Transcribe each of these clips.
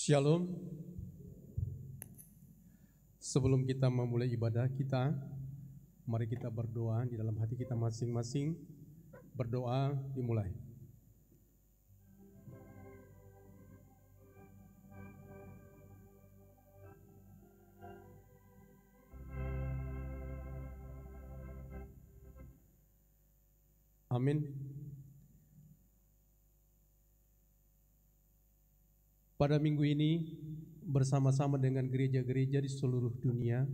Shalom. Sebelum kita memulai ibadah kita, mari kita berdoa di dalam hati kita masing-masing. Berdoa dimulai. Amin. Pada minggu ini, bersama-sama dengan gereja-gereja di seluruh dunia,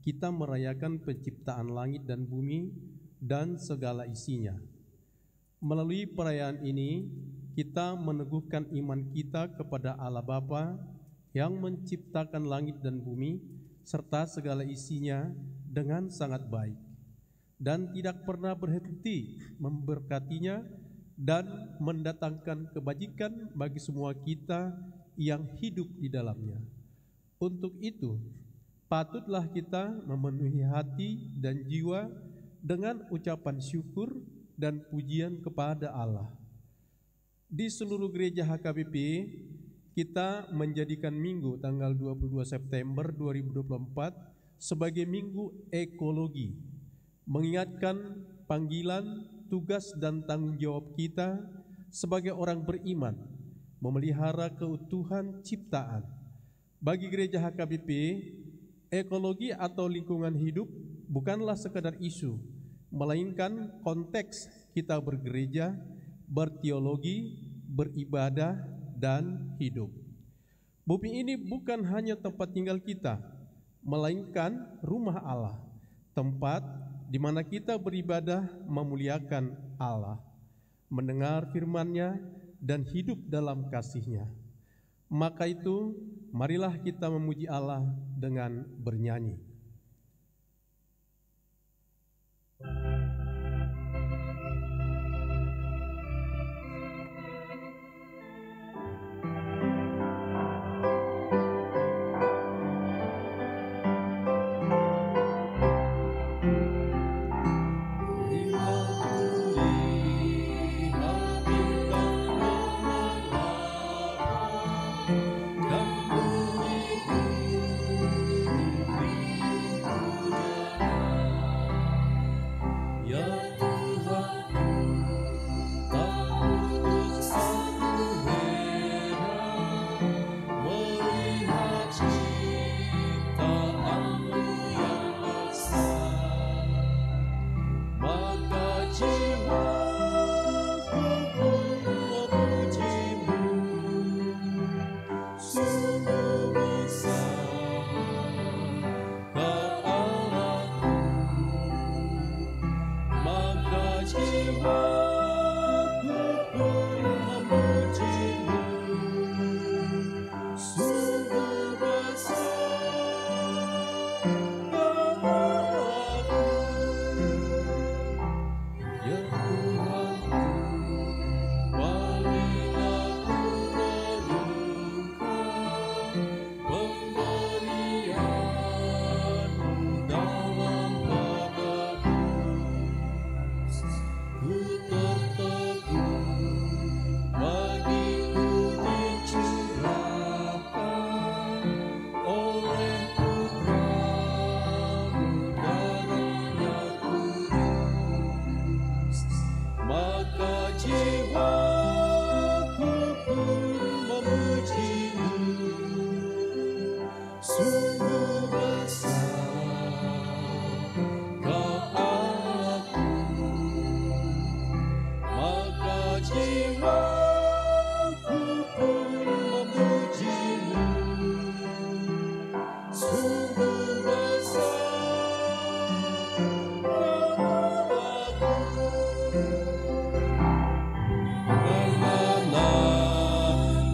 kita merayakan penciptaan langit dan bumi dan segala isinya. Melalui perayaan ini, kita meneguhkan iman kita kepada Allah Bapa yang menciptakan langit dan bumi serta segala isinya dengan sangat baik dan tidak pernah berhenti memberkatinya dan mendatangkan kebajikan bagi semua kita yang hidup di dalamnya. Untuk itu, patutlah kita memenuhi hati dan jiwa dengan ucapan syukur dan pujian kepada Allah. Di seluruh gereja HKBP, kita menjadikan minggu tanggal 22 September 2024 sebagai minggu ekologi, mengingatkan panggilan, tugas dan tanggung jawab kita sebagai orang beriman memelihara keutuhan ciptaan. Bagi gereja HKBP, ekologi atau lingkungan hidup bukanlah sekadar isu, melainkan konteks kita bergereja, berteologi, beribadah, dan hidup. Bumi ini bukan hanya tempat tinggal kita, melainkan rumah Allah, tempat di mana kita beribadah memuliakan Allah, mendengar firman-Nya dan hidup dalam kasih-Nya. Maka itu, marilah kita memuji Allah dengan bernyanyi.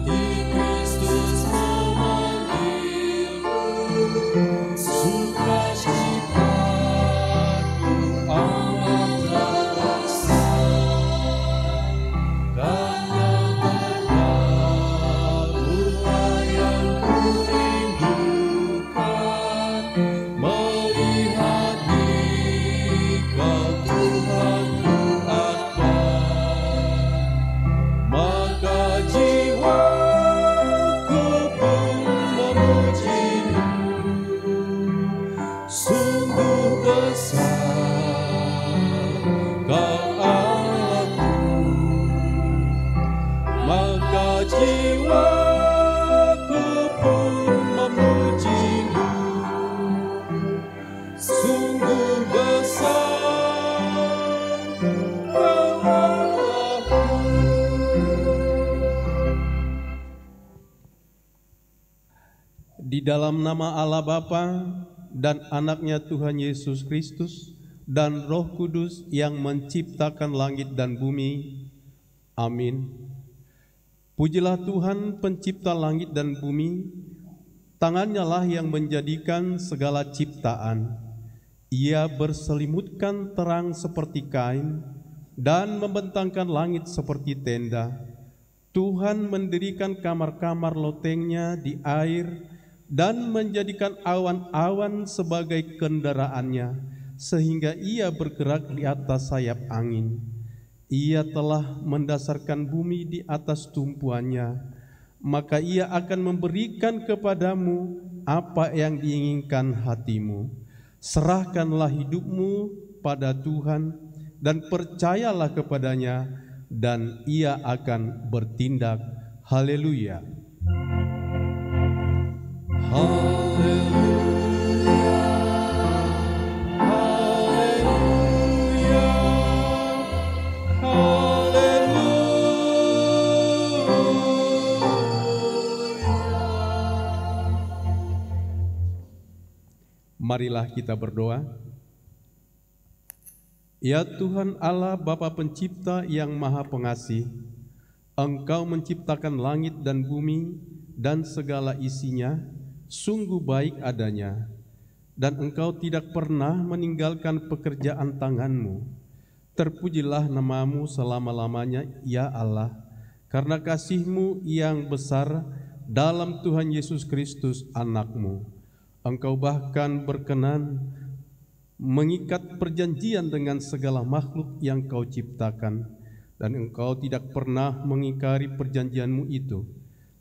Di Kristus memanggilku Di dalam nama Allah Bapa dan anaknya Tuhan Yesus Kristus dan Roh Kudus yang menciptakan langit dan bumi. Amin. Pujilah Tuhan pencipta langit dan bumi, tangannya lah yang menjadikan segala ciptaan. Ia berselimutkan terang seperti kain dan membentangkan langit seperti tenda. Tuhan mendirikan kamar-kamar lotengnya di air dan menjadikan awan-awan sebagai kendaraannya, sehingga ia bergerak di atas sayap angin. Ia telah mendasarkan bumi di atas tumpuannya, maka ia akan memberikan kepadamu apa yang diinginkan hatimu. Serahkanlah hidupmu pada Tuhan dan percayalah kepadanya, dan ia akan bertindak. Haleluya. Marilah kita berdoa. Ya Tuhan Allah Bapa Pencipta yang Maha Pengasih, Engkau menciptakan langit dan bumi dan segala isinya, sungguh baik adanya, dan Engkau tidak pernah meninggalkan pekerjaan tangan-Mu. Terpujilah nama-Mu selama-lamanya, ya Allah, karena kasih-Mu yang besar dalam Tuhan Yesus Kristus anak-Mu. Engkau bahkan berkenan mengikat perjanjian dengan segala makhluk yang Kau ciptakan, dan Engkau tidak pernah mengingkari perjanjian-Mu itu.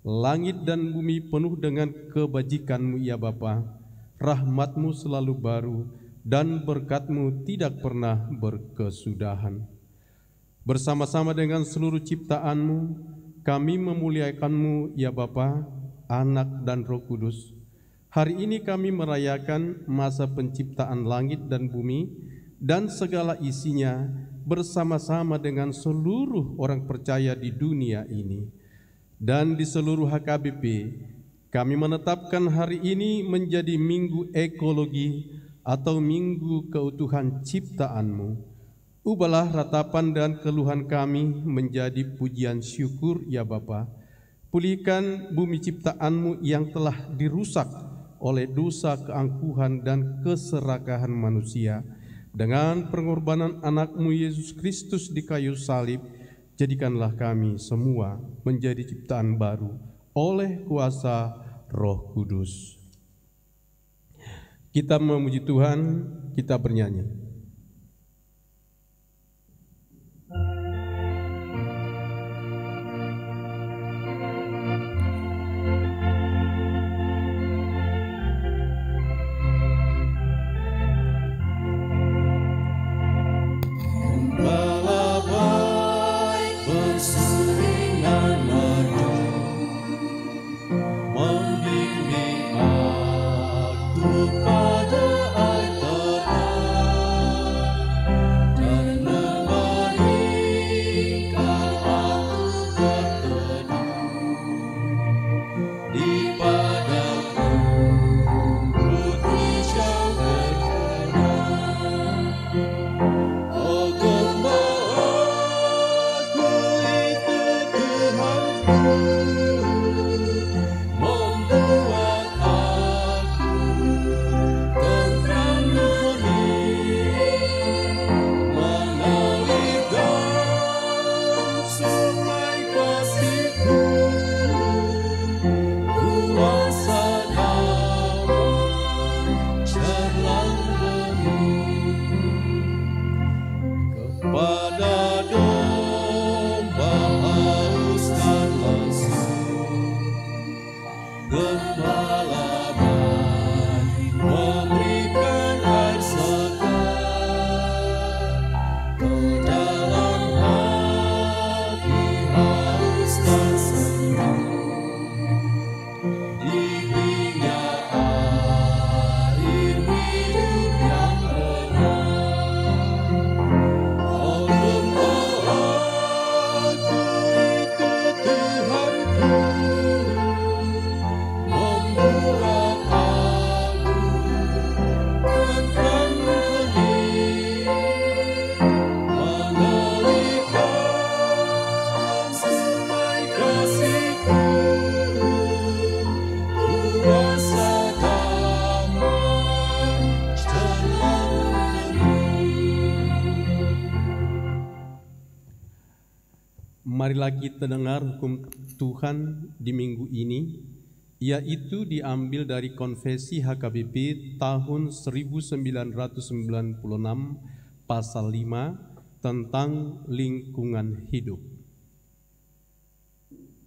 Langit dan bumi penuh dengan kebajikan-Mu, ya Bapa. Rahmat-Mu selalu baru, dan berkat-Mu tidak pernah berkesudahan. Bersama-sama dengan seluruh ciptaan-Mu, kami memuliakan-Mu, ya Bapa, Anak dan Roh Kudus. Hari ini kami merayakan masa penciptaan langit dan bumi dan segala isinya bersama-sama dengan seluruh orang percaya di dunia ini. Dan di seluruh HKBP, kami menetapkan hari ini menjadi Minggu Ekologi atau Minggu Keutuhan Ciptaan-Mu. Ubahlah ratapan dan keluhan kami menjadi pujian syukur, ya Bapa. Pulihkan bumi ciptaan-Mu yang telah dirusak oleh dosa, keangkuhan, dan keserakahan manusia. Dengan pengorbanan anak-Mu Yesus Kristus di kayu salib, jadikanlah kami semua menjadi ciptaan baru oleh kuasa Roh Kudus. Kita memuji Tuhan, kita bernyanyi. Membimbing aku pada air terang. Marilah kita dengar hukum Tuhan di minggu ini, yaitu diambil dari Konfesi HKBP tahun 1996 pasal 5 tentang lingkungan hidup.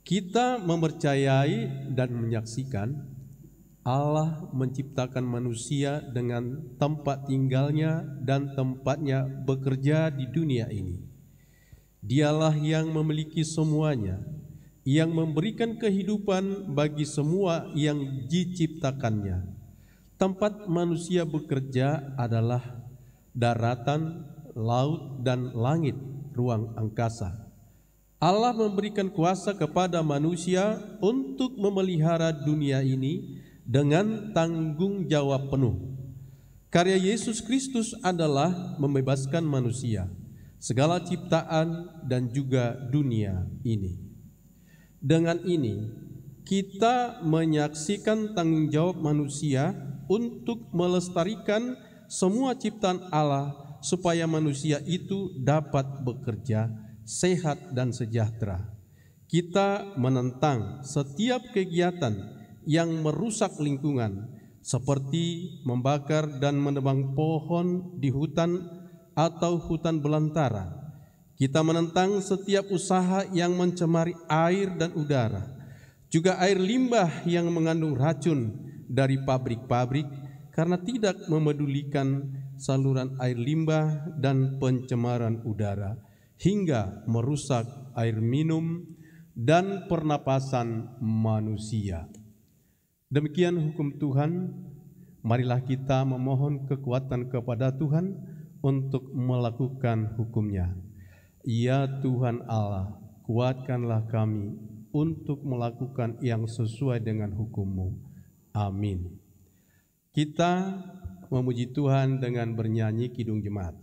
Kita mempercayai dan menyaksikan Allah menciptakan manusia dengan tempat tinggalnya dan tempatnya bekerja di dunia ini. Dialah yang memiliki semuanya, yang memberikan kehidupan bagi semua yang diciptakannya. Tempat manusia bekerja adalah daratan, laut, dan langit, ruang angkasa. Allah memberikan kuasa kepada manusia untuk memelihara dunia ini dengan tanggung jawab penuh. Karya Yesus Kristus adalah membebaskan manusia, segala ciptaan dan juga dunia ini. Dengan ini, kita menyaksikan tanggung jawab manusia untuk melestarikan semua ciptaan Allah supaya manusia itu dapat bekerja sehat dan sejahtera. Kita menentang setiap kegiatan yang merusak lingkungan, seperti membakar dan menebang pohon di hutan atau hutan belantara. Kita menentang setiap usaha yang mencemari air dan udara, juga air limbah yang mengandung racun dari pabrik-pabrik karena tidak memedulikan saluran air limbah dan pencemaran udara, hingga merusak air minum dan pernapasan manusia. Demikian hukum Tuhan. Marilah kita memohon kekuatan kepada Tuhan untuk melakukan hukum-Nya. Ya Tuhan Allah, kuatkanlah kami untuk melakukan yang sesuai dengan hukum-Mu. Amin. Kita memuji Tuhan dengan bernyanyi Kidung Jemaat.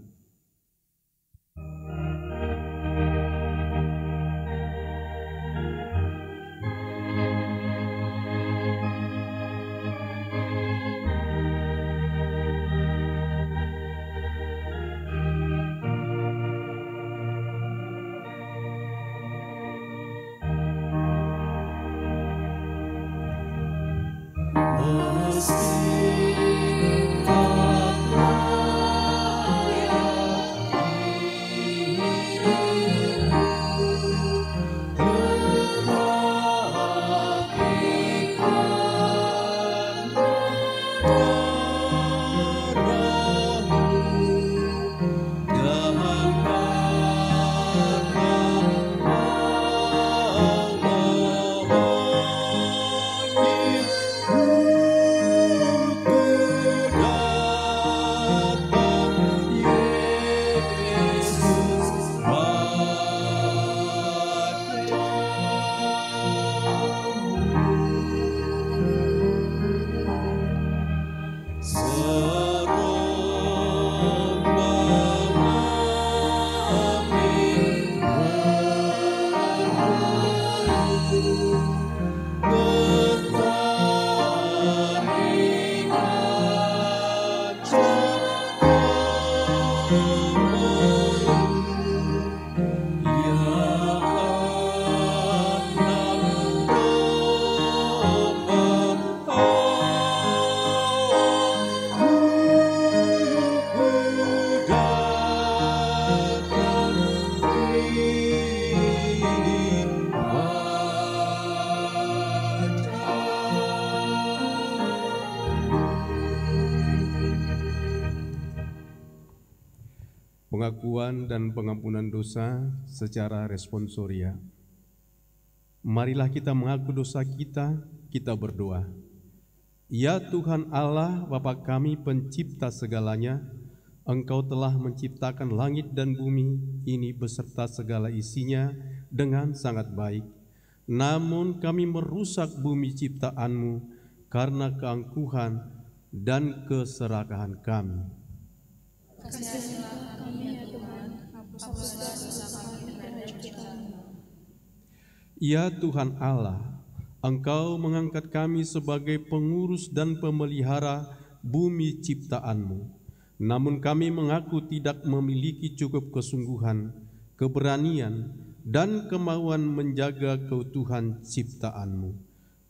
Pengakuan dan pengampunan dosa secara responsoria. Marilah kita mengaku dosa kita, kita berdoa. Ya Tuhan Allah, Bapa kami pencipta segalanya, Engkau telah menciptakan langit dan bumi ini beserta segala isinya dengan sangat baik. Namun kami merusak bumi ciptaan-Mu karena keangkuhan dan keserakahan kami. Kasihanilah kami ya Tuhan, hapuslah dosa kami terhadap ciptaan-Mu. Ya Tuhan Allah, Engkau mengangkat kami sebagai pengurus dan pemelihara bumi ciptaan-Mu. Namun kami mengaku tidak memiliki cukup kesungguhan, keberanian, dan kemauan menjaga keutuhan ciptaan-Mu.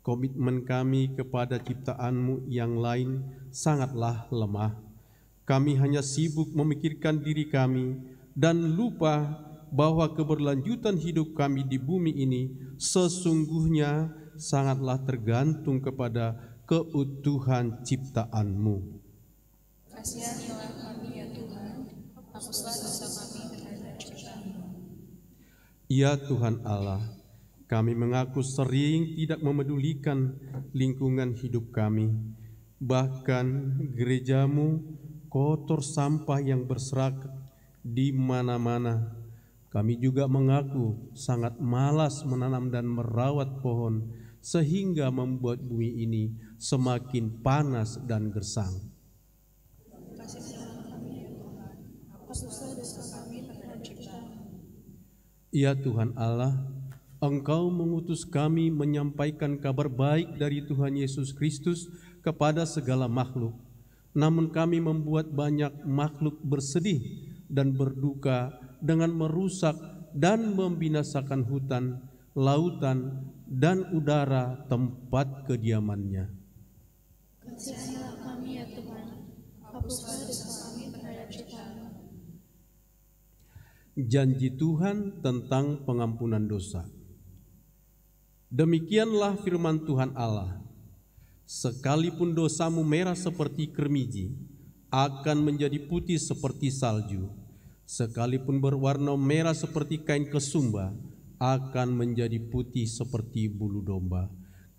Komitmen kami kepada ciptaan-Mu yang lain sangatlah lemah. Kami hanya sibuk memikirkan diri kami dan lupa bahwa keberlanjutan hidup kami di bumi ini sesungguhnya sangatlah tergantung kepada keutuhan ciptaan-Mu. Kasihanilah kami ya Tuhan, hapuslah dosa kami terhadap ciptaan-Mu. Ya Tuhan Allah, kami mengaku sering tidak memedulikan lingkungan hidup kami. Bahkan gereja-Mu kotor sampah yang berserakan di mana-mana. Kami juga mengaku sangat malas menanam dan merawat pohon, sehingga membuat bumi ini semakin panas dan gersang. Kasihanilah kami ya Tuhan, hapuslah dosa kami terhadap ciptaan-Mu. Ya Tuhan Allah, Engkau mengutus kami menyampaikan kabar baik dari Tuhan Yesus Kristus kepada segala makhluk. Namun kami membuat banyak makhluk bersedih dan berduka dengan merusak dan membinasakan hutan, lautan, dan udara tempat kediamannya. Kasihanilah kami ya Tuhan, hapuslah dosa kami terhadap ciptaan-Mu. Janji Tuhan tentang pengampunan dosa. Demikianlah firman Tuhan Allah, sekalipun dosamu merah seperti kermiji, akan menjadi putih seperti salju. Sekalipun berwarna merah seperti kain kesumba, akan menjadi putih seperti bulu domba.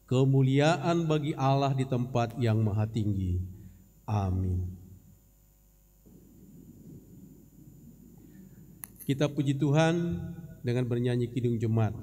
Kemuliaan bagi Allah di tempat yang maha tinggi. Amin. Kita puji Tuhan dengan bernyanyi Kidung Jemaat.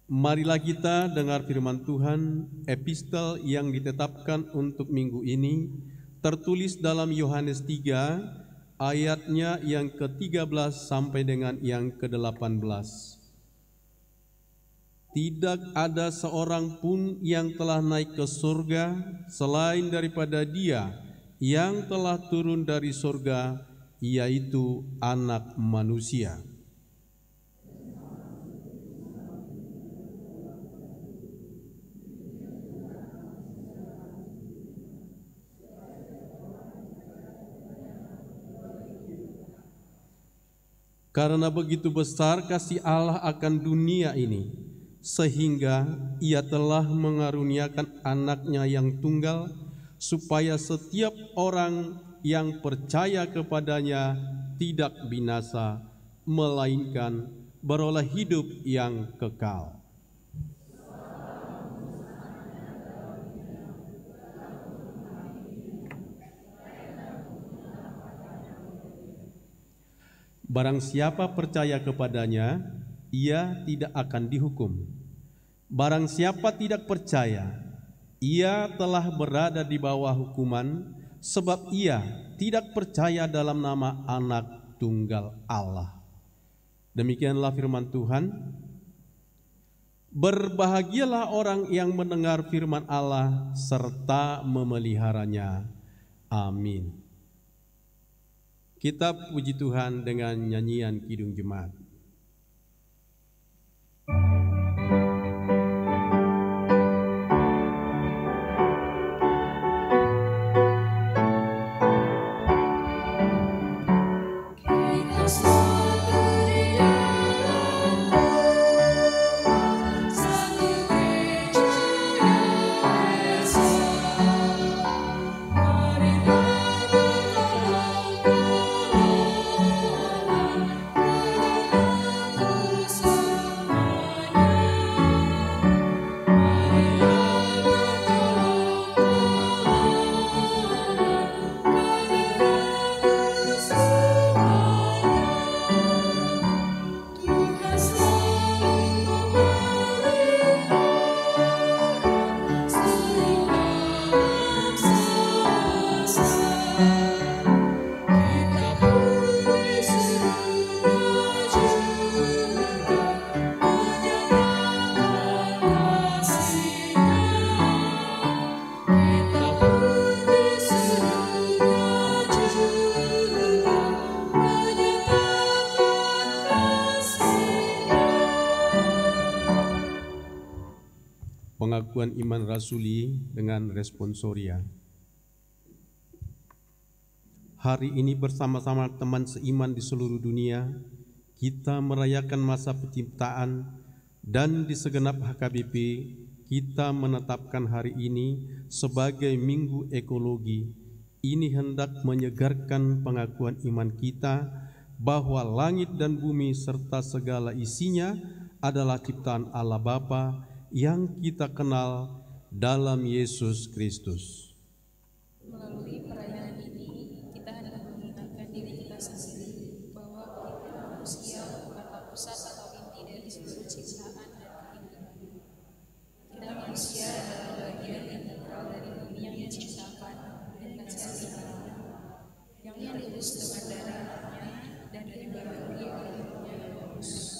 Marilah kita dengar firman Tuhan, epistel yang ditetapkan untuk minggu ini, tertulis dalam Yohanes 3, ayatnya yang ke-13 sampai dengan yang ke-18. Tidak ada seorang pun yang telah naik ke surga selain daripada Dia yang telah turun dari surga, yaitu Anak Manusia. Karena begitu besar kasih Allah akan dunia ini, sehingga Ia telah mengaruniakan anaknya yang tunggal, supaya setiap orang yang percaya kepadanya tidak binasa, melainkan beroleh hidup yang kekal. Barang siapa percaya kepadanya, ia tidak akan dihukum. Barang siapa tidak percaya, ia telah berada di bawah hukuman, sebab ia tidak percaya dalam nama Anak Tunggal Allah. Demikianlah firman Tuhan. Berbahagialah orang yang mendengar firman Allah serta memeliharanya. Amin. Kita puji Tuhan dengan nyanyian Kidung Jemaat. pengakuan iman rasuli dengan responsoria. Hari ini bersama-sama teman seiman di seluruh dunia, kita merayakan masa penciptaan dan di segenap HKBP kita menetapkan hari ini sebagai Minggu Ekologi. Ini hendak menyegarkan pengakuan iman kita bahwa langit dan bumi serta segala isinya adalah ciptaan Allah Bapa yang kita kenal dalam Yesus Kristus. Melalui perayaan ini, kita hendak mengingatkan diri kita sendiri bahwa kita manusia bukanlah pusat atau inti dari seluruh ciptaan dan kehidupan. Kita manusia adalah bagian integral dari bumi yang diciptakan dengan kasih Allah, yang ditebus dengan darahnya dan dibaharui oleh Roh-Nya yang kudus.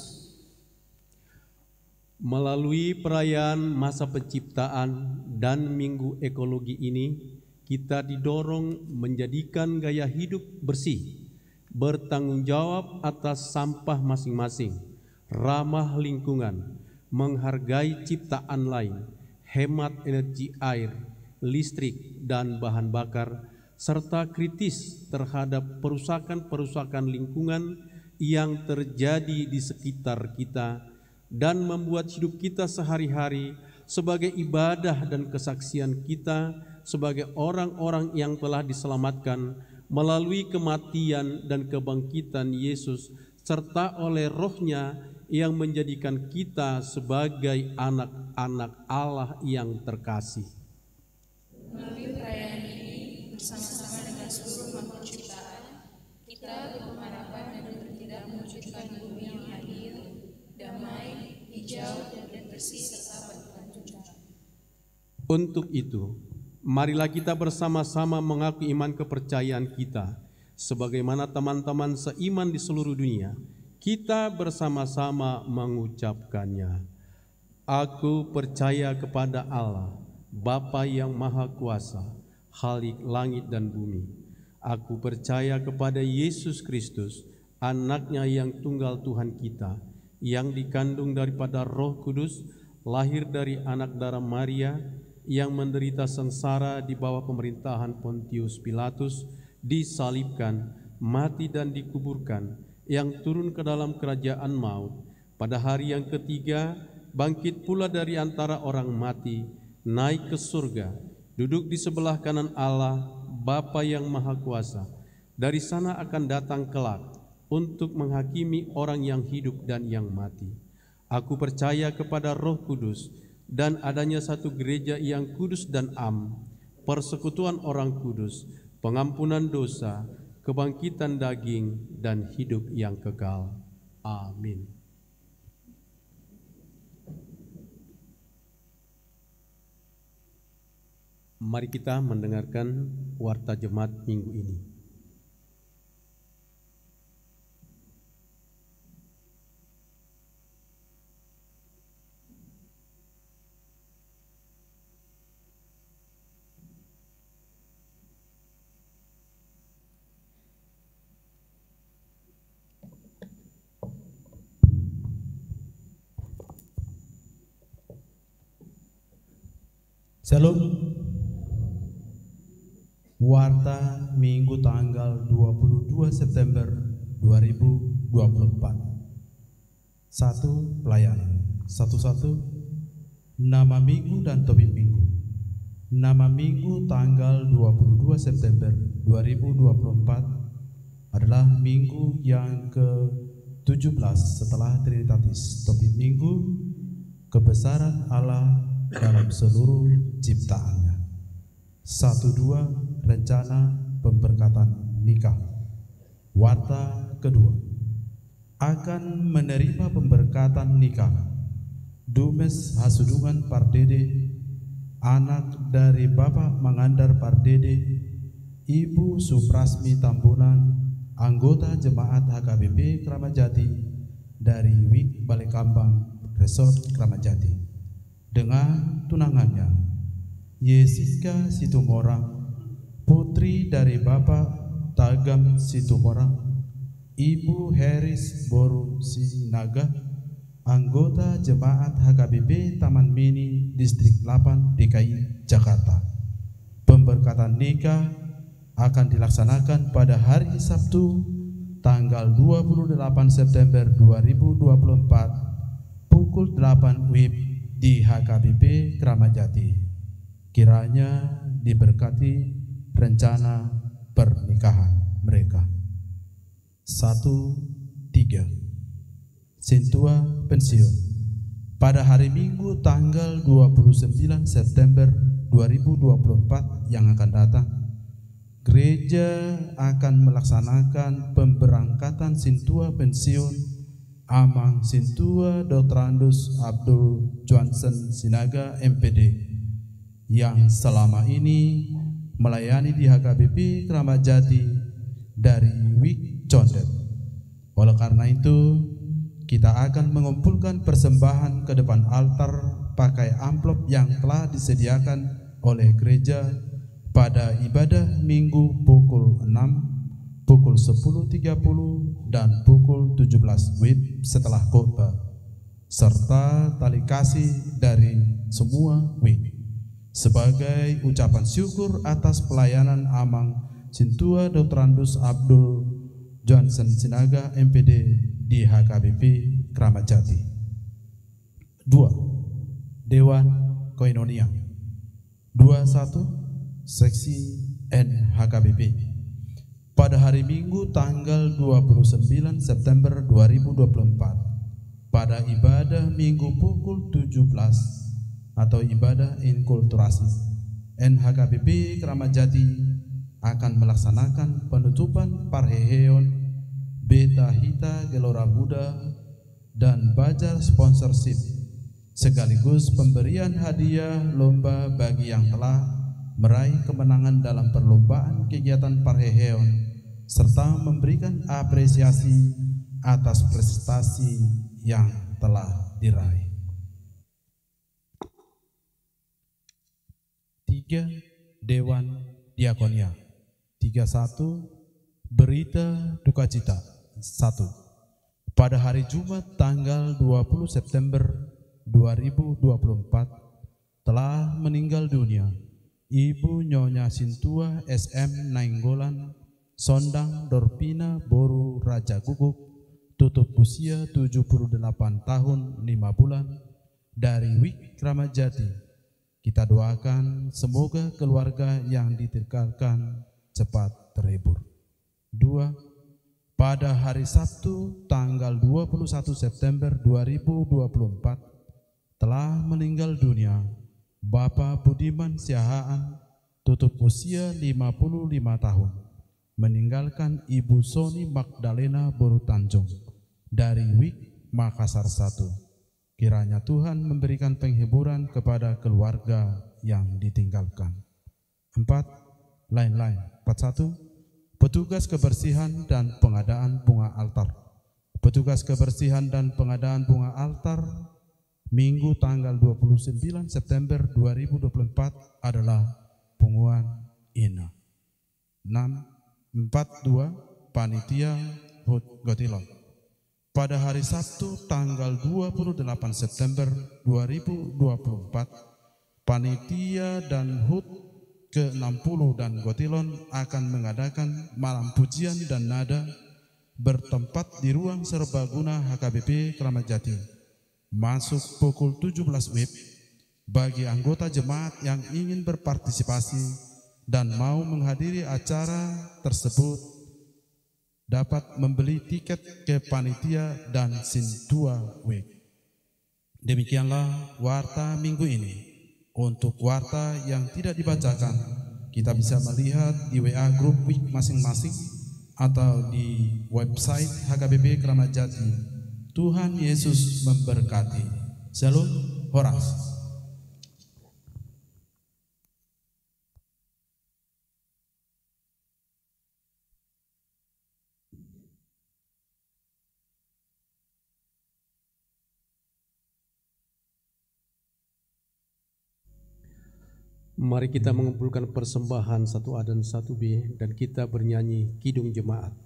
Melalui perayaan masa penciptaan dan Minggu Ekologi ini, kita didorong menjadikan gaya hidup bersih, bertanggung jawab atas sampah masing-masing, ramah lingkungan, menghargai ciptaan lain, hemat energi air, listrik, dan bahan bakar, serta kritis terhadap perusakan-perusakan lingkungan yang terjadi di sekitar kita, dan membuat hidup kita sehari-hari sebagai ibadah dan kesaksian kita sebagai orang-orang yang telah diselamatkan melalui kematian dan kebangkitan Yesus, serta oleh Roh-Nya yang menjadikan kita sebagai anak-anak Allah yang terkasih. Melalui perayaan ini, bersama-sama dengan seluruh makhluk ciptaan, kita berharapan agar tidak mewujudkan bumi yang adil, damai, hijau, dan bersih serta berkelanjutan. Untuk itu, marilah kita bersama-sama mengaku iman kepercayaan kita, sebagaimana teman-teman seiman di seluruh dunia. Kita bersama-sama mengucapkannya. Aku percaya kepada Allah, Bapa yang Maha Kuasa, Khalik langit dan bumi. Aku percaya kepada Yesus Kristus, Anak-Nya yang tunggal Tuhan kita, yang dikandung daripada Roh Kudus, lahir dari anak darah Maria, yang menderita sengsara di bawah pemerintahan Pontius Pilatus, disalibkan, mati dan dikuburkan, yang turun ke dalam kerajaan maut, pada hari yang ketiga bangkit pula dari antara orang mati, naik ke surga, duduk di sebelah kanan Allah, Bapa yang Maha Kuasa. Dari sana akan datang kelak untuk menghakimi orang yang hidup dan yang mati. Aku percaya kepada Roh Kudus dan adanya satu gereja yang kudus dan am, persekutuan orang kudus, pengampunan dosa, kebangkitan daging, dan hidup yang kekal. Amin. Mari kita mendengarkan warta jemaat minggu ini. Shalom. Warta Minggu tanggal 22 September 2024. 1. Pelayanan 1.1. Nama Minggu dan topik Minggu. Nama Minggu tanggal 22 September 2024 adalah Minggu yang ke-17 setelah Trinitatis. Topik Minggu, kebesaran Allah dalam seluruh ciptaannya. 1.2. Rencana pemberkatan nikah. Warta kedua, akan menerima pemberkatan nikah Dumes Hasudungan Pardede, anak dari Bapak Mangandar Pardede, Ibu Suprasmi Tambunan, anggota jemaat HKBP Kramajati dari Wik Balekambang Resort Kramajati, dengan tunangannya Yesiska Situmorang, putri dari Bapak Tagam Situmorang, Ibu Heris Boru Sinaga, anggota Jemaat HKBP Taman Mini Distrik 8 DKI Jakarta. Pemberkatan nikah akan dilaksanakan pada hari Sabtu tanggal 28 September 2024 pukul 8 WIB di HKBP Kramat Jati. Kiranya diberkati rencana pernikahan mereka. 1, 3. Sintua pensiun. Pada hari Minggu tanggal 29 September 2024 yang akan datang, gereja akan melaksanakan pemberangkatan Sintua pensiun Amang Sintua Dr. Andus Abdul Johnson Sinaga MPD yang selama ini melayani di HKBP Kramat Jati dari Wik Condet. Oleh karena itu, kita akan mengumpulkan persembahan ke depan altar pakai amplop yang telah disediakan oleh gereja pada ibadah Minggu pukul 6, pukul 10.30 dan pukul 17 WIB setelah khotbah, serta tali kasih dari semua WIB sebagai ucapan syukur atas pelayanan Amang Sintua Dr. Andus Abdul Johnson Sinaga MPD di HKBP Kramat Jati. 2. Dewan Koinonia. 21. Seksi N HKBP. Pada hari Minggu tanggal 29 September 2024 pada ibadah Minggu pukul 17 atau ibadah inkulturasi, NHKBP Kramat Jati akan melaksanakan penutupan Parheheon Beta Hita Gelora Muda dan Bajar sponsorship sekaligus pemberian hadiah lomba bagi yang telah meraih kemenangan dalam perlombaan kegiatan Parheheon serta memberikan apresiasi atas prestasi yang telah diraih. 3. Dewan Diakonia. 31. Berita duka cita. 1. Pada hari Jumat tanggal 20 September 2024 telah meninggal dunia Ibu Nyonya Sintua SM Nainggolan Sondang Dorpina Boru Raja Guguk, tutup usia 78 tahun 5 bulan dari Wik Kramat Jati. Kita doakan semoga keluarga yang ditinggalkan cepat terhibur. 2. Pada hari Sabtu tanggal 21 September 2024 telah meninggal dunia Bapak Budiman Siahaan, tutup usia 55 tahun, meninggalkan Ibu Soni Magdalena Boru Tanjung dari Wik Makassar 1. Kiranya Tuhan memberikan penghiburan kepada keluarga yang ditinggalkan. 4. Lain-lain. 41. Petugas kebersihan dan pengadaan bunga altar. Petugas kebersihan dan pengadaan bunga altar Minggu tanggal 29 September 2024 adalah Punguan Ina. 6. 42. Panitia Hut Gotilon. Pada hari Sabtu tanggal 28 September 2024, panitia dan HUT ke-60 dan Gotilon akan mengadakan malam pujian dan nada bertempat di ruang serbaguna HKBP Kramat Jati. Masuk pukul 17 WIB. Bagi anggota jemaat yang ingin berpartisipasi dan mau menghadiri acara tersebut dapat membeli tiket ke panitia dan Sintua Week. Demikianlah warta minggu ini. Untuk warta yang tidak dibacakan, kita bisa melihat di WA grup Week masing-masing atau di website HKBP Kramat Jati. Tuhan Yesus memberkati. Shalom, Horas. Mari kita mengumpulkan persembahan 1A dan 1B dan kita bernyanyi Kidung Jemaat.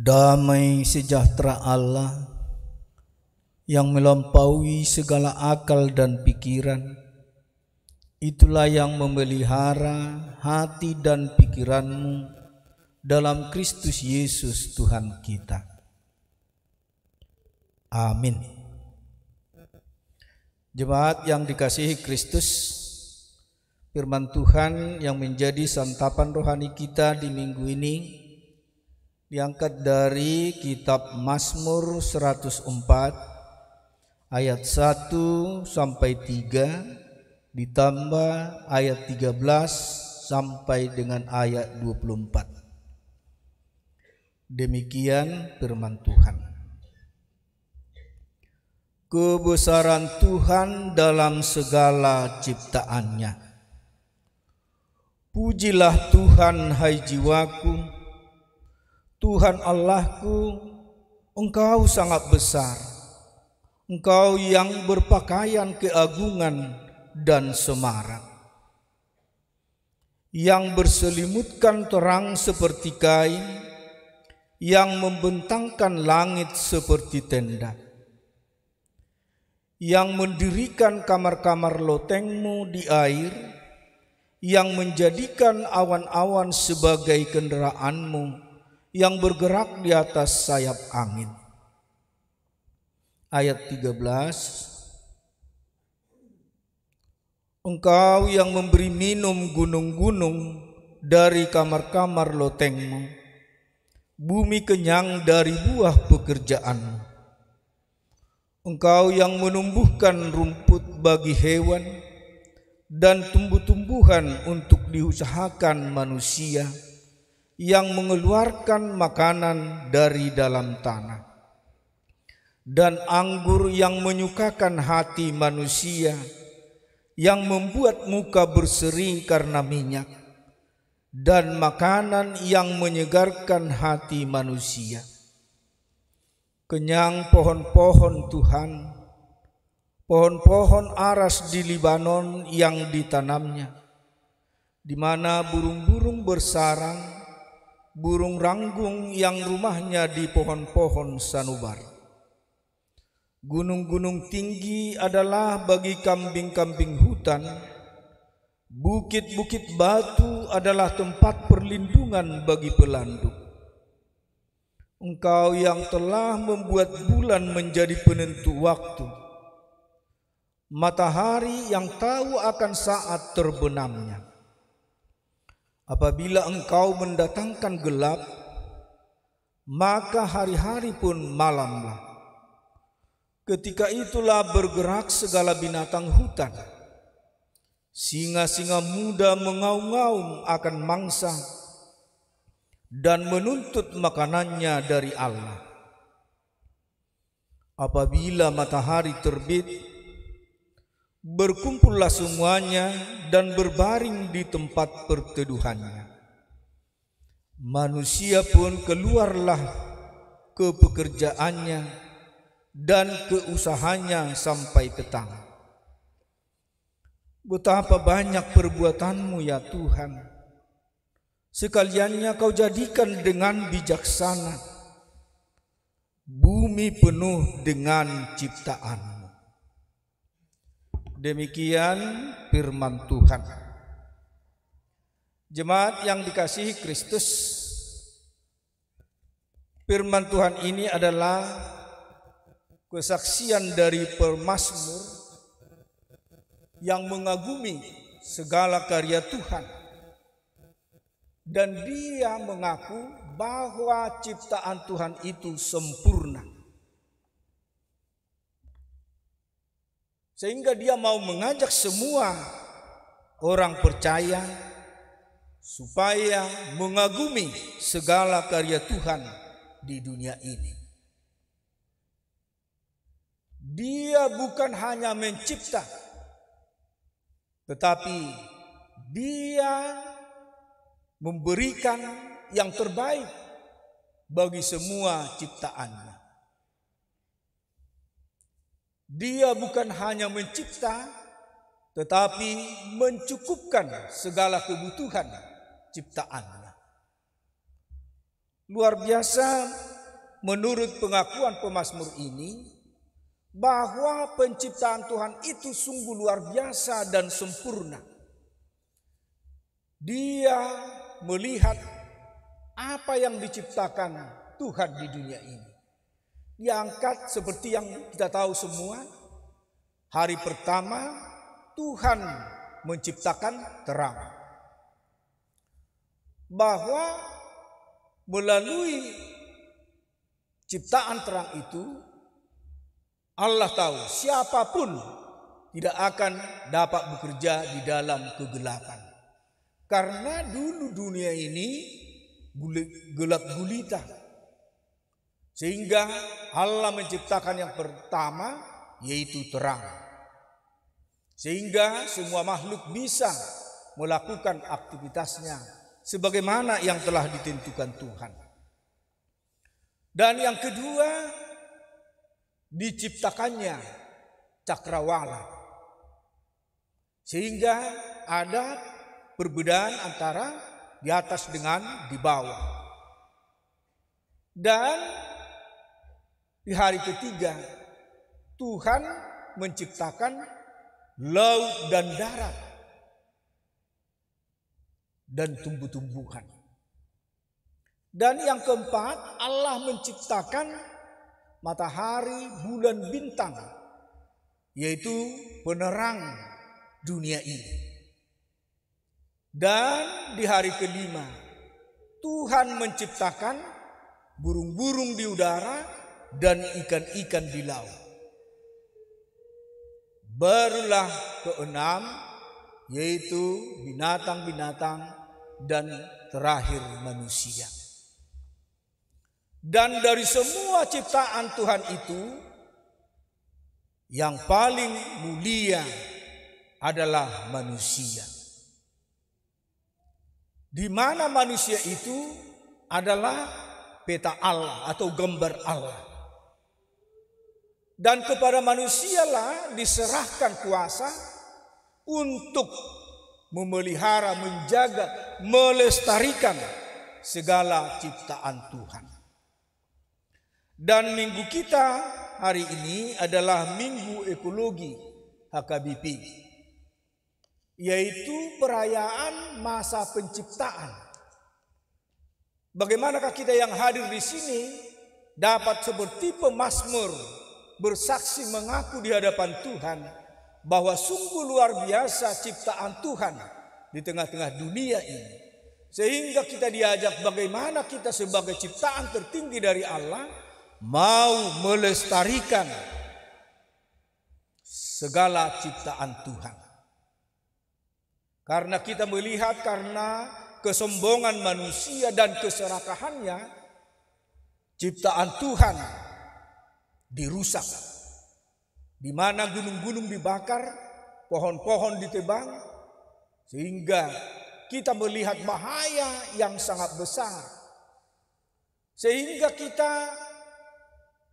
Damai sejahtera Allah yang melampaui segala akal dan pikiran, itulah yang memelihara hati dan pikiranmu dalam Kristus Yesus Tuhan kita. Amin. Jemaat yang dikasihi Kristus, Firman Tuhan yang menjadi santapan rohani kita di minggu ini diangkat dari kitab Mazmur 104 ayat 1 sampai 3 ditambah ayat 13 sampai dengan ayat 24. Demikian firman Tuhan. Kebesaran Tuhan dalam segala ciptaannya. Pujilah Tuhan, hai jiwaku, Tuhan Allahku, Engkau sangat besar, Engkau yang berpakaian keagungan dan semarak, yang berselimutkan terang seperti kain, yang membentangkan langit seperti tenda, yang mendirikan kamar-kamar lotengmu di air, yang menjadikan awan-awan sebagai kendaraanmu, yang bergerak di atas sayap angin. Ayat 13. Engkau yang memberi minum gunung-gunung dari kamar-kamar lotengmu, bumi kenyang dari buah pekerjaanmu. Engkau yang menumbuhkan rumput bagi hewan dan tumbuh-tumbuhan untuk diusahakan manusia, yang mengeluarkan makanan dari dalam tanah, dan anggur yang menyukakan hati manusia, yang membuat muka berseri karena minyak, dan makanan yang menyegarkan hati manusia. Kenyang pohon-pohon Tuhan, pohon-pohon aras di Libanon yang ditanamnya, di mana burung-burung bersarang, burung ranggung yang rumahnya di pohon-pohon sanubar. Gunung-gunung tinggi adalah bagi kambing-kambing hutan, bukit-bukit batu adalah tempat perlindungan bagi pelanduk. Engkau yang telah membuat bulan menjadi penentu waktu, matahari yang tahu akan saat terbenamnya. Apabila engkau mendatangkan gelap, maka hari-hari pun malamlah. Ketika itulah bergerak segala binatang hutan. Singa-singa muda mengaum-ngaum akan mangsa dan menuntut makanannya dari Allah. Apabila matahari terbit, berkumpullah semuanya dan berbaring di tempat perteduhannya. Manusia pun keluarlah ke pekerjaannya dan ke usahanya sampai petang. Betapa banyak perbuatanmu ya Tuhan, sekaliannya kau jadikan dengan bijaksana, bumi penuh dengan ciptaan. Demikian firman Tuhan. Jemaat yang dikasihi Kristus, firman Tuhan ini adalah kesaksian dari pemazmur yang mengagumi segala karya Tuhan, dan dia mengaku bahwa ciptaan Tuhan itu sempurna. Sehingga dia mau mengajak semua orang percaya supaya mengagumi segala karya Tuhan di dunia ini. Dia bukan hanya mencipta, tetapi dia memberikan yang terbaik bagi semua ciptaannya. Dia bukan hanya mencipta, tetapi mencukupkan segala kebutuhan ciptaannya. Luar biasa menurut pengakuan pemazmur ini, bahwa penciptaan Tuhan itu sungguh luar biasa dan sempurna. Dia melihat apa yang diciptakan Tuhan di dunia ini. Diangkat seperti yang kita tahu semua. Hari pertama Tuhan menciptakan terang. Bahwa melalui ciptaan terang itu Allah tahu siapapun tidak akan dapat bekerja di dalam kegelapan. Karena dulu dunia ini gelap gulita. Sehingga Allah menciptakan yang pertama yaitu terang. Sehingga semua makhluk bisa melakukan aktivitasnya sebagaimana yang telah ditentukan Tuhan. Dan yang kedua, diciptakannya cakrawala. Sehingga ada perbedaan antara di atas dengan di bawah. Dan di hari ketiga, Tuhan menciptakan laut dan darat dan tumbuh-tumbuhan. Dan yang keempat, Allah menciptakan matahari, bulan, bintang, yaitu penerang dunia ini. Dan di hari kelima, Tuhan menciptakan burung-burung di udara dan ikan-ikan di laut. Barulah keenam, yaitu binatang-binatang dan terakhir manusia. Dan dari semua ciptaan Tuhan itu, yang paling mulia adalah manusia. Di mana manusia itu adalah peta Allah atau gambar Allah. Dan kepada manusialah diserahkan kuasa untuk memelihara, menjaga, melestarikan segala ciptaan Tuhan. Dan minggu kita hari ini adalah Minggu Ekologi HKBP, yaitu perayaan masa penciptaan. Bagaimanakah kita yang hadir di sini dapat seperti pemazmur bersaksi mengaku di hadapan Tuhan bahwa sungguh luar biasa ciptaan Tuhan di tengah-tengah dunia ini. Sehingga kita diajak bagaimana kita sebagai ciptaan tertinggi dari Allah mau melestarikan segala ciptaan Tuhan. Karena kita melihat karena kesombongan manusia dan keserakahannya, ciptaan Tuhan dirusak. Di mana gunung-gunung dibakar, pohon-pohon ditebang, sehingga kita melihat bahaya yang sangat besar. Sehingga kita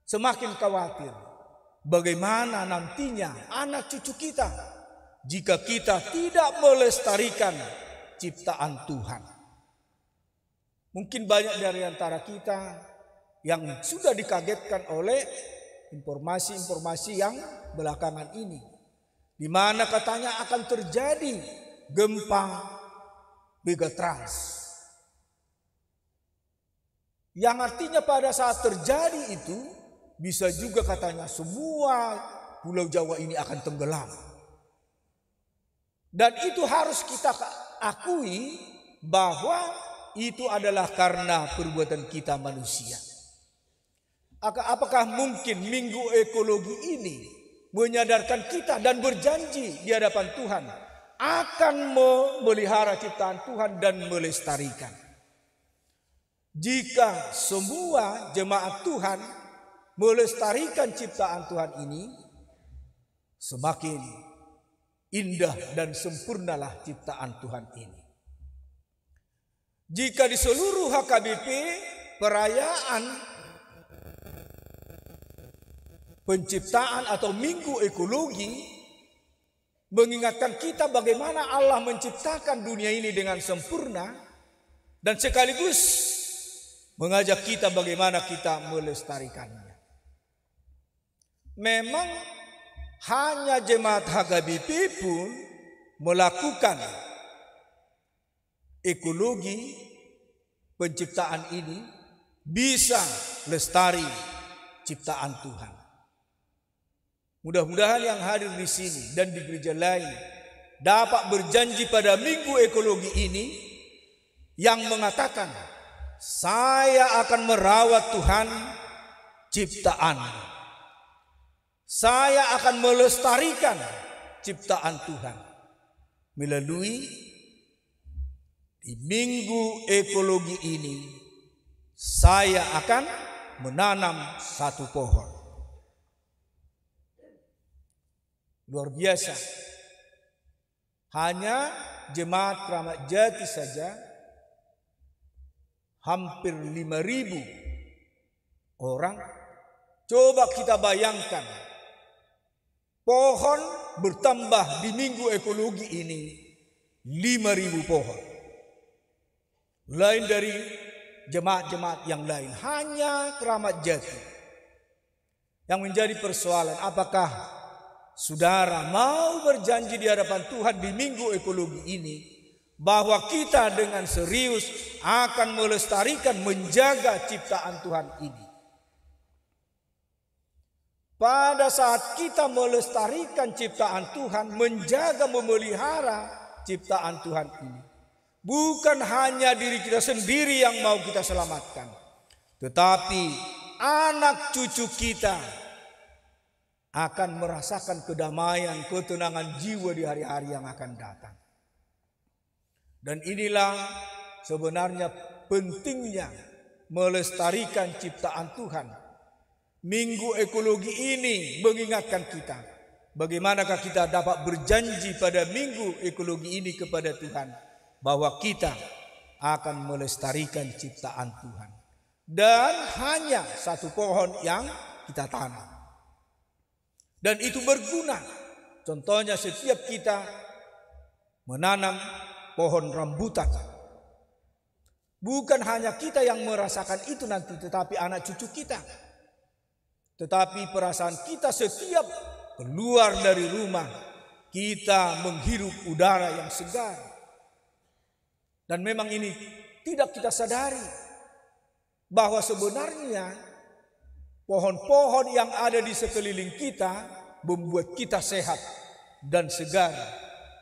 semakin khawatir bagaimana nantinya anak cucu kita jika kita tidak melestarikan ciptaan Tuhan. Mungkin banyak dari antara kita yang sudah dikagetkan oleh informasi-informasi yang belakangan ini, di mana katanya akan terjadi gempa megatrans. Yang artinya pada saat terjadi itu bisa juga katanya semua Pulau Jawa ini akan tenggelam. Dan itu harus kita akui bahwa itu adalah karena perbuatan kita manusia. Apakah mungkin Minggu Ekologi ini menyadarkan kita dan berjanji di hadapan Tuhan akan memelihara ciptaan Tuhan dan melestarikan? Jika semua jemaat Tuhan melestarikan ciptaan Tuhan ini, semakin indah dan sempurnalah ciptaan Tuhan ini. Jika di seluruh HKBP perayaan penciptaan atau Minggu Ekologi mengingatkan kita bagaimana Allah menciptakan dunia ini dengan sempurna dan sekaligus mengajak kita bagaimana kita melestarikannya. Memang hanya jemaat HKBP pun melakukan ekologi penciptaan ini bisa lestari ciptaan Tuhan. Mudah-mudahan yang hadir di sini dan di gereja lain dapat berjanji pada minggu ekologi ini yang mengatakan, saya akan merawat Tuhan ciptaan. Saya akan melestarikan ciptaan Tuhan melalui di minggu ekologi ini. Saya akan menanam satu pohon. Luar biasa. Hanya jemaat Kramat Jati saja hampir 5.000 orang. Coba kita bayangkan, pohon bertambah di minggu ekologi ini 5.000 pohon. Lain dari jemaat-jemaat yang lain, hanya Kramat Jati. Yang menjadi persoalan, apakah saudara mau berjanji di hadapan Tuhan di minggu ekologi ini bahwa kita dengan serius akan melestarikan, menjaga ciptaan Tuhan ini? Pada saat kita melestarikan ciptaan Tuhan, menjaga, memelihara ciptaan Tuhan ini, bukan hanya diri kita sendiri yang mau kita selamatkan, tetapi anak cucu kita akan merasakan kedamaian, ketenangan jiwa di hari-hari yang akan datang. Dan inilah sebenarnya pentingnya melestarikan ciptaan Tuhan. Minggu ekologi ini mengingatkan kita, bagaimanakah kita dapat berjanji pada minggu ekologi ini kepada Tuhan bahwa kita akan melestarikan ciptaan Tuhan. Dan hanya satu pohon yang kita tanam. Dan itu berguna. Contohnya setiap kita menanam pohon rambutan. Bukan hanya kita yang merasakan itu nanti, tetapi anak cucu kita. Tetapi perasaan kita setiap keluar dari rumah, kita menghirup udara yang segar. Dan memang ini tidak kita sadari bahwa sebenarnya pohon-pohon yang ada di sekeliling kita membuat kita sehat dan segar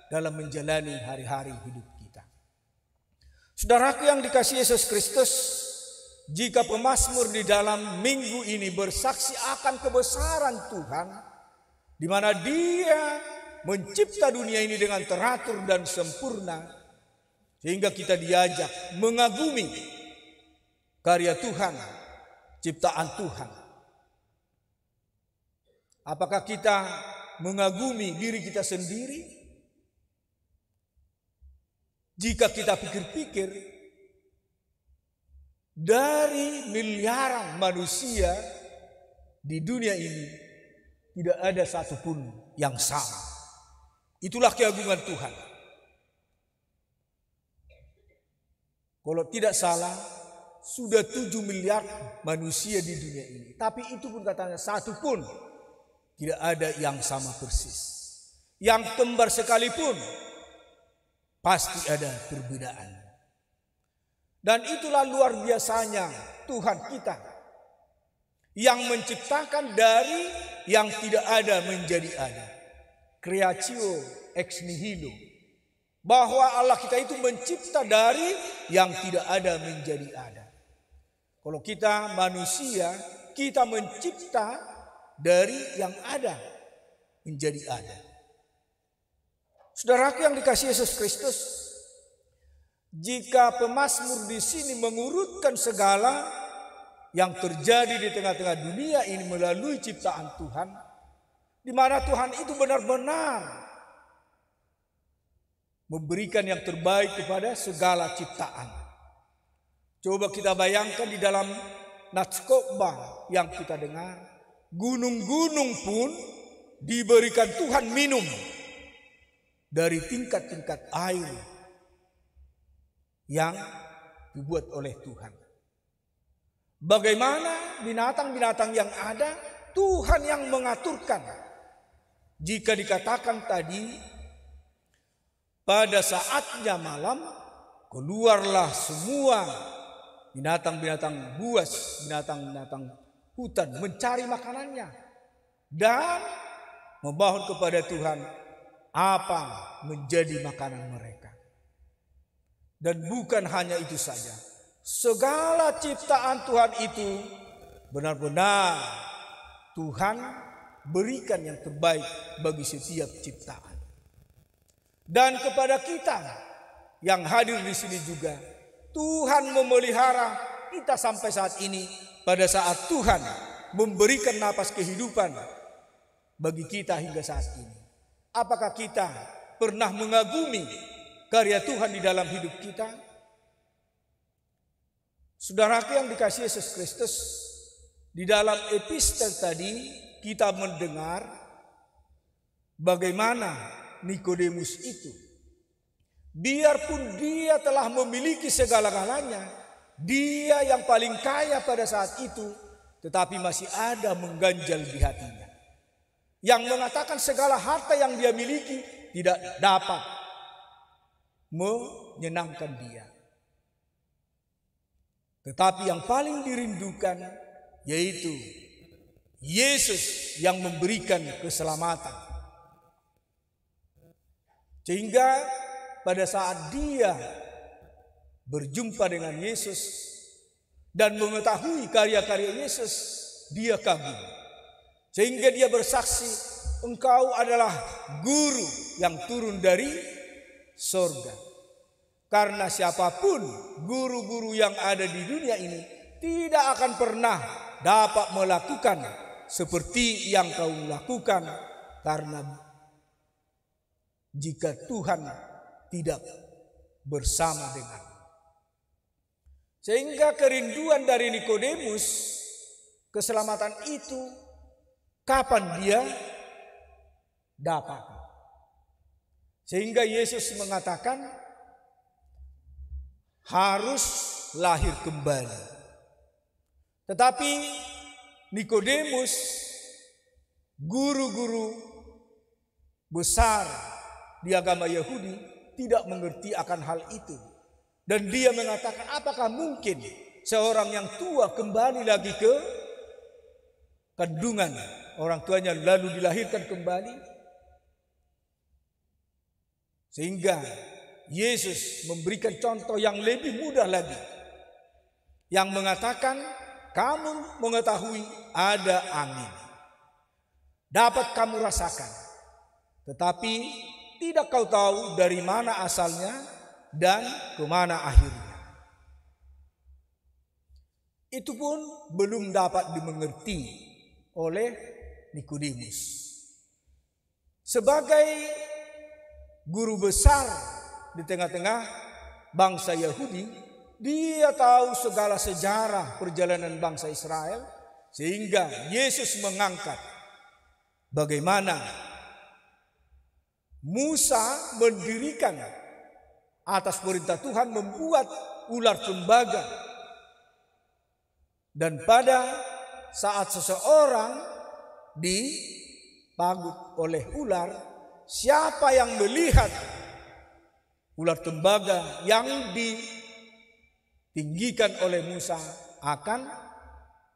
dalam menjalani hari-hari hidup kita. Saudaraku yang dikasihi Yesus Kristus, jika pemazmur di dalam minggu ini bersaksi akan kebesaran Tuhan, di mana Dia mencipta dunia ini dengan teratur dan sempurna, sehingga kita diajak mengagumi karya Tuhan, ciptaan Tuhan. Apakah kita mengagumi diri kita sendiri? Jika kita pikir-pikir, dari miliaran manusia di dunia ini tidak ada satupun yang sama. Itulah keagungan Tuhan. Kalau tidak salah, sudah 7 miliar manusia di dunia ini. Tapi itu pun katanya satu pun tidak ada yang sama persis. Yang kembar sekalipun pasti ada perbedaan. Dan itulah luar biasanya Tuhan kita yang menciptakan dari yang tidak ada menjadi ada. Creatio ex nihilo. Bahwa Allah kita itu mencipta dari yang tidak ada menjadi ada. Kalau kita manusia, kita mencipta dari yang ada menjadi ada. Saudaraku yang dikasihi Yesus Kristus, jika pemazmur di sini mengurutkan segala yang terjadi di tengah-tengah dunia ini melalui ciptaan Tuhan, di mana Tuhan itu benar-benar memberikan yang terbaik kepada segala ciptaan. Coba kita bayangkan di dalam Nats Khotbah yang kita dengar, gunung-gunung pun diberikan Tuhan minum dari tingkat-tingkat air yang dibuat oleh Tuhan. Bagaimana binatang-binatang yang ada, Tuhan yang mengaturkan. Jika dikatakan tadi, pada saatnya malam, keluarlah semua binatang-binatang buas, binatang-binatang hutan mencari makanannya. Dan memohon kepada Tuhan, apa menjadi makanan mereka. Dan bukan hanya itu saja, segala ciptaan Tuhan itu benar-benar Tuhan berikan yang terbaik bagi setiap ciptaan. Dan kepada kita yang hadir di sini juga, Tuhan memelihara kita sampai saat ini, pada saat Tuhan memberikan napas kehidupan bagi kita hingga saat ini. Apakah kita pernah mengagumi karya Tuhan di dalam hidup kita? Saudaraku yang dikasihi Yesus Kristus, di dalam epistel tadi kita mendengar bagaimana Nikodemus itu, biarpun dia telah memiliki segala-galanya, dia yang paling kaya pada saat itu, tetapi masih ada mengganjal di hatinya, yang mengatakan segala harta yang dia miliki tidak dapat menyenangkan dia. Tetapi yang paling dirindukan yaitu Yesus yang memberikan keselamatan. Sehingga pada saat dia berjumpa dengan Yesus dan mengetahui karya-karya Yesus, dia kagum. Sehingga dia bersaksi, engkau adalah guru yang turun dari sorga. Karena siapapun guru-guru yang ada di dunia ini tidak akan pernah dapat melakukan seperti yang kau lakukan, karena jika Tuhan tidak bersama dengan. Sehingga kerinduan dari Nikodemus, keselamatan itu kapan dia dapat. Sehingga Yesus mengatakan harus lahir kembali. Tetapi Nikodemus, guru-guru besar di agama Yahudi, tidak mengerti akan hal itu. Dan dia mengatakan, apakah mungkin seorang yang tua kembali lagi ke kandungan orang tuanya lalu dilahirkan kembali? Sehingga Yesus memberikan contoh yang lebih mudah lagi, yang mengatakan, kamu mengetahui ada angin, dapat kamu rasakan, tetapi tidak kau tahu dari mana asalnya dan kemana akhirnya. Itu pun belum dapat dimengerti oleh Nikodemus. Sebagai guru besar di tengah-tengah bangsa Yahudi, dia tahu segala sejarah perjalanan bangsa Israel, sehingga Yesus mengangkat bagaimana Musa mendirikan atas perintah Tuhan membuat ular tembaga. Dan pada saat seseorang dipagut oleh ular, siapa yang melihat ular tembaga yang ditinggikan oleh Musa akan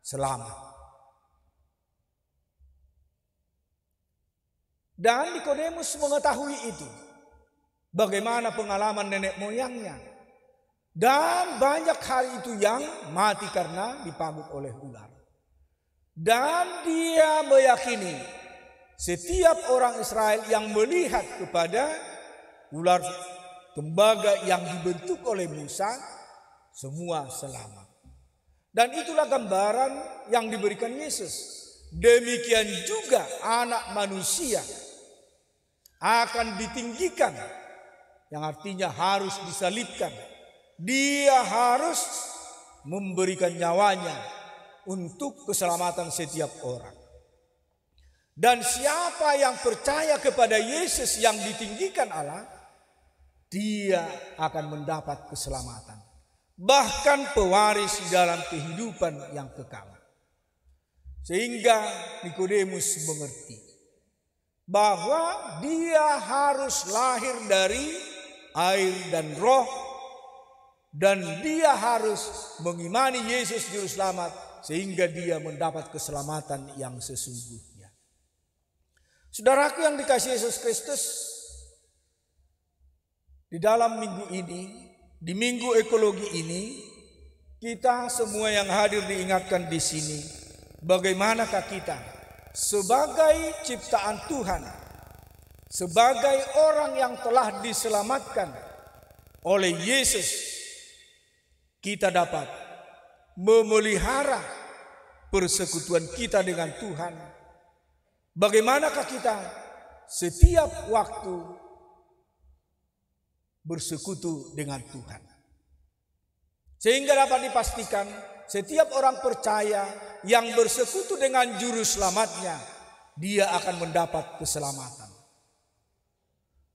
selamat. Dan Nikodemus mengetahui itu, bagaimana pengalaman nenek moyangnya. Dan banyak hari itu yang mati karena dipagut oleh ular. Dan dia meyakini setiap orang Israel yang melihat kepada ular tembaga yang dibentuk oleh Musa, semua selamat. Dan itulah gambaran yang diberikan Yesus. Demikian juga anak manusia akan ditinggikan, yang artinya harus disalibkan. Dia harus memberikan nyawanya untuk keselamatan setiap orang. Dan siapa yang percaya kepada Yesus yang ditinggikan Allah, dia akan mendapat keselamatan, bahkan pewaris dalam kehidupan yang kekal. Sehingga Nikodemus mengerti bahwa dia harus lahir dari air dan roh, dan dia harus mengimani Yesus Juru Selamat sehingga dia mendapat keselamatan yang sesungguhnya. Saudaraku yang dikasihi Yesus Kristus, Di dalam minggu ini, di minggu ekologi ini, kita semua yang hadir diingatkan di sini, bagaimanakah kita sebagai ciptaan Tuhan, sebagai orang yang telah diselamatkan oleh Yesus, kita dapat memelihara persekutuan kita dengan Tuhan. Bagaimanakah kita setiap waktu bersekutu dengan Tuhan, sehingga dapat dipastikan setiap orang percaya yang bersekutu dengan juru selamatnya, dia akan mendapat keselamatan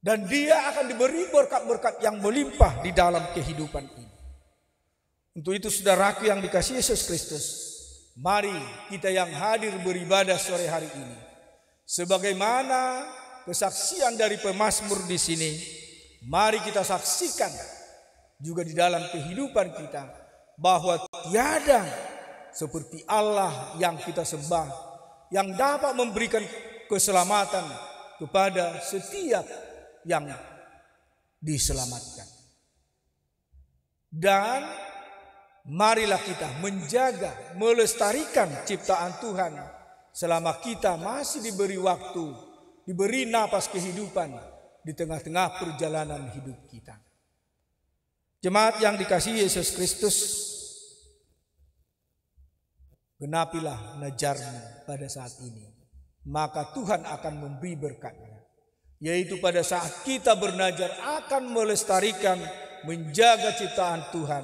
dan dia akan diberi berkat-berkat yang melimpah di dalam kehidupan ini. Untuk itu saudaraku yang dikasihi Yesus Kristus, mari kita yang hadir beribadah sore hari ini, sebagaimana kesaksian dari pemazmur di sini, mari kita saksikan juga di dalam kehidupan kita bahwa tiada seperti Allah yang kita sembah, yang dapat memberikan keselamatan kepada setiap yang diselamatkan. Dan marilah kita menjaga, melestarikan ciptaan Tuhan selama kita masih diberi waktu, diberi napas kehidupan di tengah-tengah perjalanan hidup kita. Jemaat yang dikasihi Yesus Kristus, genapilah najarmu pada saat ini, maka Tuhan akan memberi berkatnya, yaitu pada saat kita bernajar akan melestarikan, menjaga ciptaan Tuhan,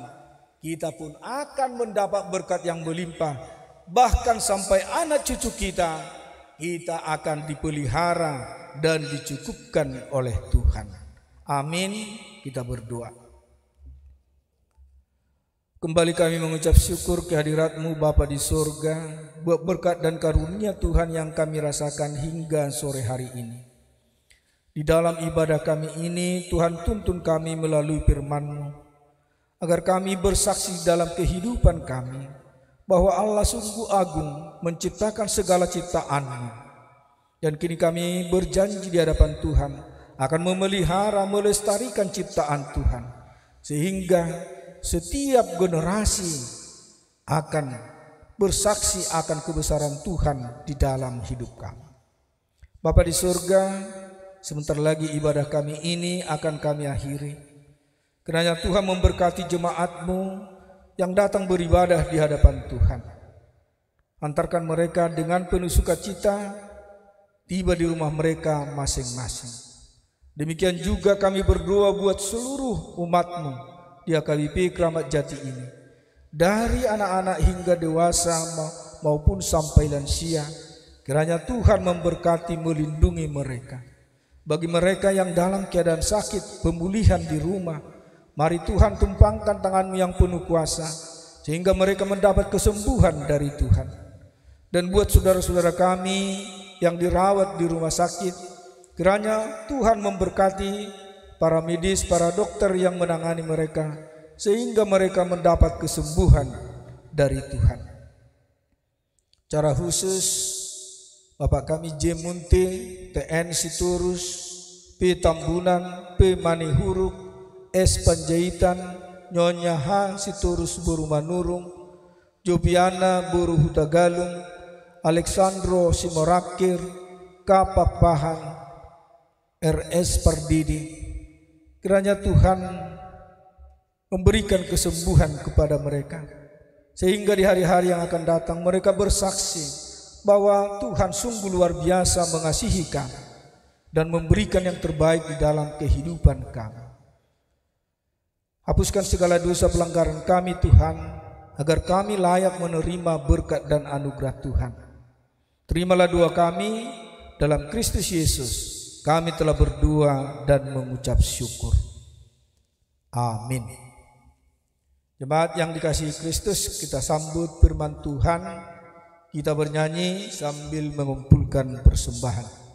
kita pun akan mendapat berkat yang melimpah, bahkan sampai anak cucu kita akan dipelihara dan dicukupkan oleh Tuhan. Amin. Kita berdoa. Kembali kami mengucap syukur kehadirat-Mu Bapa di surga, buat berkat dan karunia Tuhan yang kami rasakan hingga sore hari ini. Di dalam ibadah kami ini, Tuhan tuntun kami melalui firman-Mu, agar kami bersaksi dalam kehidupan kami bahwa Allah sungguh agung menciptakan segala ciptaan-Mu. Dan kini kami berjanji di hadapan Tuhan akan memelihara, melestarikan ciptaan Tuhan, sehingga setiap generasi akan bersaksi akan kebesaran Tuhan di dalam hidup kami. Bapa di surga, sebentar lagi ibadah kami ini akan kami akhiri. Kiranya Tuhan memberkati jemaat-Mu yang datang beribadah di hadapan Tuhan. Antarkan mereka dengan penuh sukacita tiba di rumah mereka masing-masing. Demikian juga kami berdoa buat seluruh umat-Mu di HKBP Keramat Jati ini, dari anak-anak hingga dewasa maupun sampai lansia. Kiranya Tuhan memberkati, melindungi mereka. Bagi mereka yang dalam keadaan sakit, pemulihan di rumah, mari Tuhan tumpangkan tangan-Mu yang penuh kuasa, sehingga mereka mendapat kesembuhan dari Tuhan. Dan buat saudara-saudara kami yang dirawat di rumah sakit, kiranya Tuhan memberkati para medis, para dokter yang menangani mereka, sehingga mereka mendapat kesembuhan dari Tuhan. Secara khusus Bapak kami J. Munte, TN Siturus, P. Tambunan, P. Manihuruk, S. Panjaitan, Nyonya H. Siturus Burumanurung, Jopiana Buru Hutagalung, Alexandro Simorakir, Kapak Pahan, RS Pardidi. Kiranya Tuhan memberikan kesembuhan kepada mereka, sehingga di hari-hari yang akan datang mereka bersaksi bahwa Tuhan sungguh luar biasa mengasihi kami dan memberikan yang terbaik di dalam kehidupan kami. Hapuskan segala dosa pelanggaran kami Tuhan, agar kami layak menerima berkat dan anugerah Tuhan. Terimalah doa kami dalam Kristus Yesus. Kami telah berdoa dan mengucap syukur. Amin. Jemaat yang dikasihi Kristus, kita sambut firman Tuhan. Kita bernyanyi sambil mengumpulkan persembahan.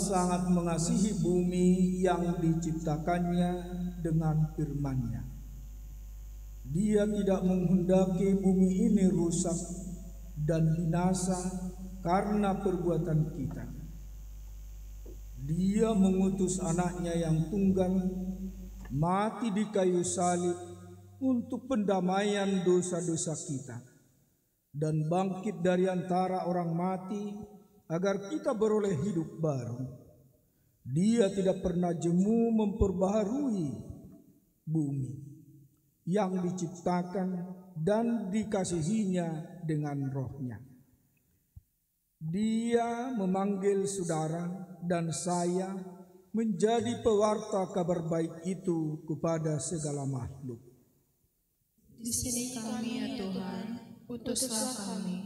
sangat mengasihi bumi yang diciptakannya dengan firman-Nya. Dia tidak menghendaki bumi ini rusak dan binasa karena perbuatan kita. Dia mengutus anaknya yang tunggal mati di kayu salib untuk pendamaian dosa-dosa kita dan bangkit dari antara orang mati agar kita beroleh hidup baru. Dia tidak pernah jemu memperbaharui bumi yang diciptakan dan dikasihinya dengan rohnya. Dia memanggil saudara dan saya menjadi pewarta kabar baik itu kepada segala makhluk. Di sini kami ya Tuhan, utuslah kami.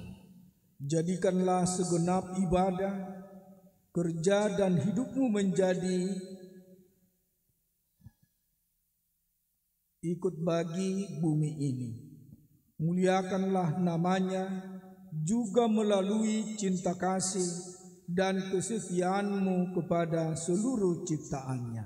Jadikanlah segenap ibadah, kerja dan hidupmu menjadi ikut bagi bumi ini. Muliakanlah namanya juga melalui cinta kasih dan kesetiaanmu kepada seluruh ciptaannya.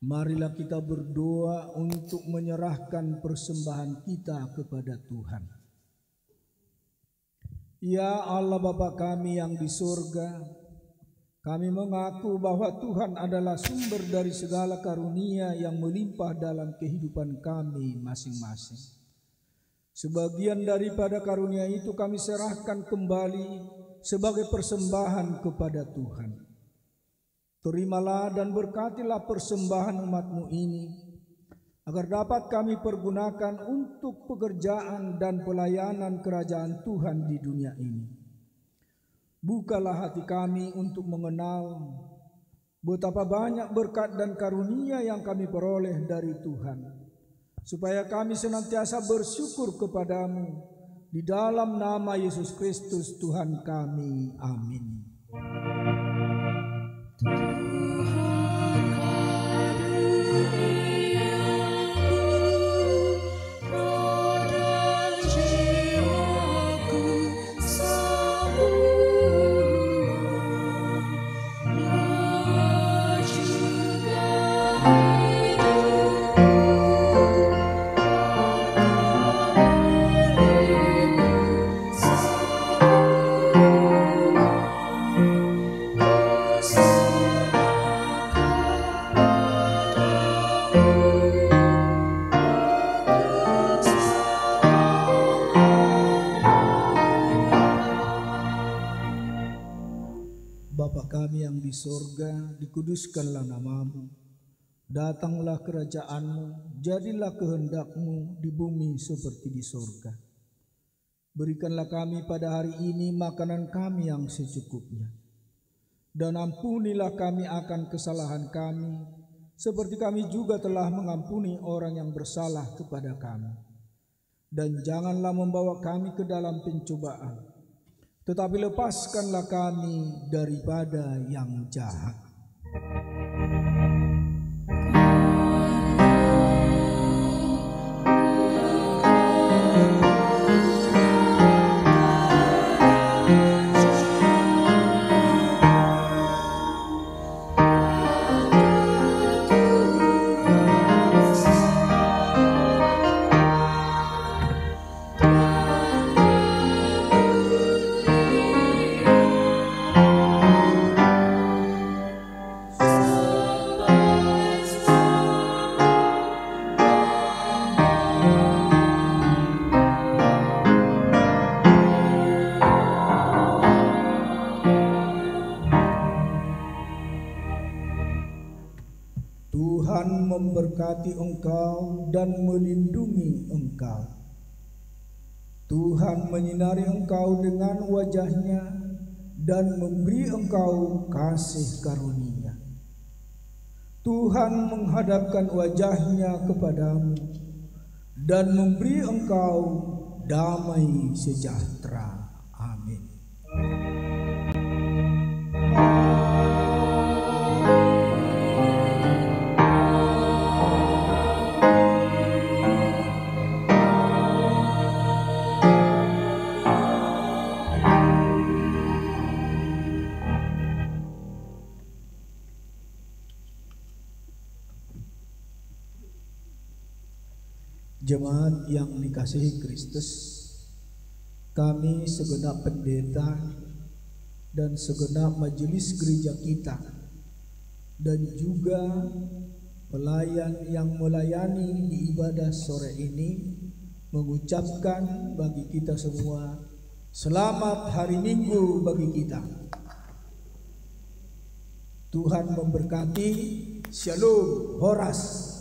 Marilah kita berdoa untuk menyerahkan persembahan kita kepada Tuhan. Ya Allah Bapa kami yang di surga, kami mengaku bahwa Tuhan adalah sumber dari segala karunia yang melimpah dalam kehidupan kami masing-masing. Sebagian daripada karunia itu kami serahkan kembali sebagai persembahan kepada Tuhan. Terimalah dan berkatilah persembahan umat-Mu ini, agar dapat kami pergunakan untuk pekerjaan dan pelayanan kerajaan Tuhan di dunia ini. Bukalah hati kami untuk mengenal betapa banyak berkat dan karunia yang kami peroleh dari Tuhan, supaya kami senantiasa bersyukur kepadamu di dalam nama Yesus Kristus Tuhan kami. Amin. Bapa kami yang di sorga, dikuduskanlah namamu. Datanglah kerajaanmu, jadilah kehendak-Mu di bumi seperti di sorga. Berikanlah kami pada hari ini makanan kami yang secukupnya. Dan ampunilah kami akan kesalahan kami, seperti kami juga telah mengampuni orang yang bersalah kepada kami. Dan janganlah membawa kami ke dalam pencobaan, tetapi lepaskanlah kami daripada yang jahat. memberkati engkau dan melindungi engkau. Tuhan menyinari engkau dengan wajah-Nya dan memberi engkau kasih karunia. Tuhan menghadapkan wajah-Nya kepadamu dan memberi engkau damai sejahtera. Amin. Jemaat yang dikasihi Kristus, kami segenap pendeta dan segenap majelis gereja kita dan juga pelayan yang melayani di ibadah sore ini mengucapkan bagi kita semua selamat hari Minggu bagi kita. Tuhan memberkati. Shalom, Horas.